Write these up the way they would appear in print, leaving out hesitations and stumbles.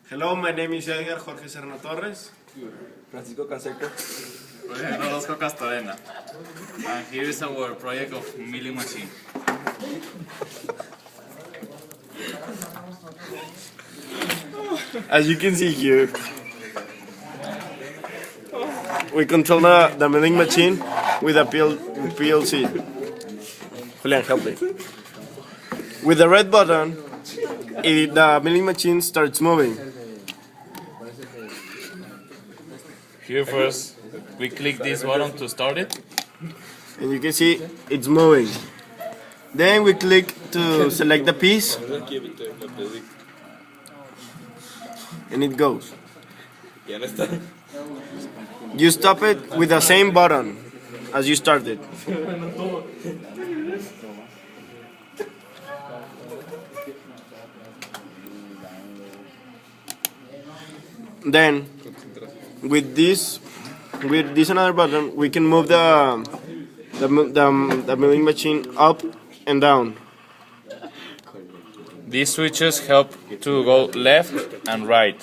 Hello, my name is Edgar Jorge Serna Torres. Francisco Canseco. Rodolfo Castorena. And here is our project of milling machine. As you can see here, we control the milling machine with a PLC. Julian, help me. With the red button, the milling machine starts moving. Here first, we click this button to start it. And you can see it's moving. Then we click to select the piece, and it goes. You stop it with the same button as you started. Then, with this another button, we can move the milling machine up and down. These switches help to go left and right.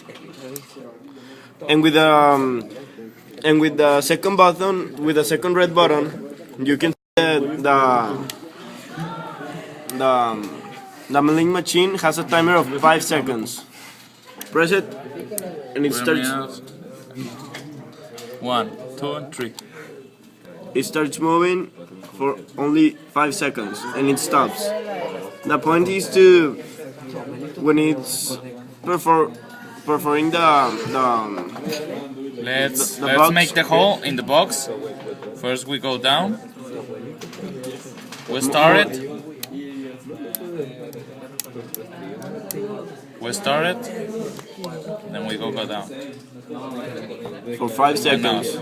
And with the second button, with the second red button, you can see the milling machine has a timer of 5 seconds. Press it, and it starts. 1, 2, and 3. It starts moving for only 5 seconds, and it stops. The point is to, when it's perforing Let's box. make the hole in the box. First we go down. We start it. Then we go down. for 5 seconds,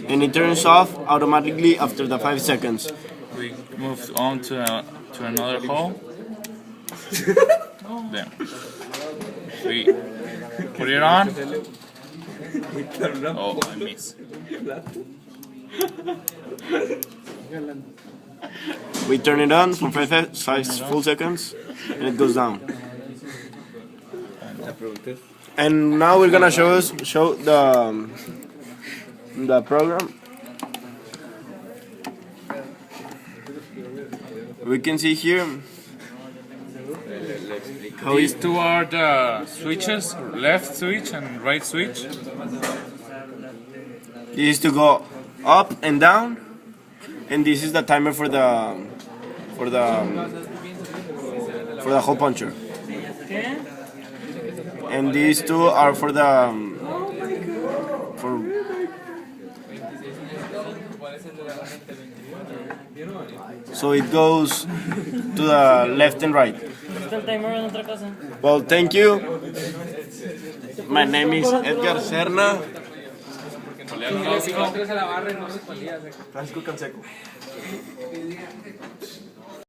and it turns off automatically after the 5 seconds. We move on to another hole. Then we put it on. Oh, I miss. We turn it on for 5 full seconds, and it goes down. And now we're gonna show the program. We can see here how These two are the switches, left switch and right switch. this is to go up and down, and this is the timer for the hole puncher. And these two are for so it goes to the left and right. Well, thank you. My name is Edgar Serna. Francisco Canseco.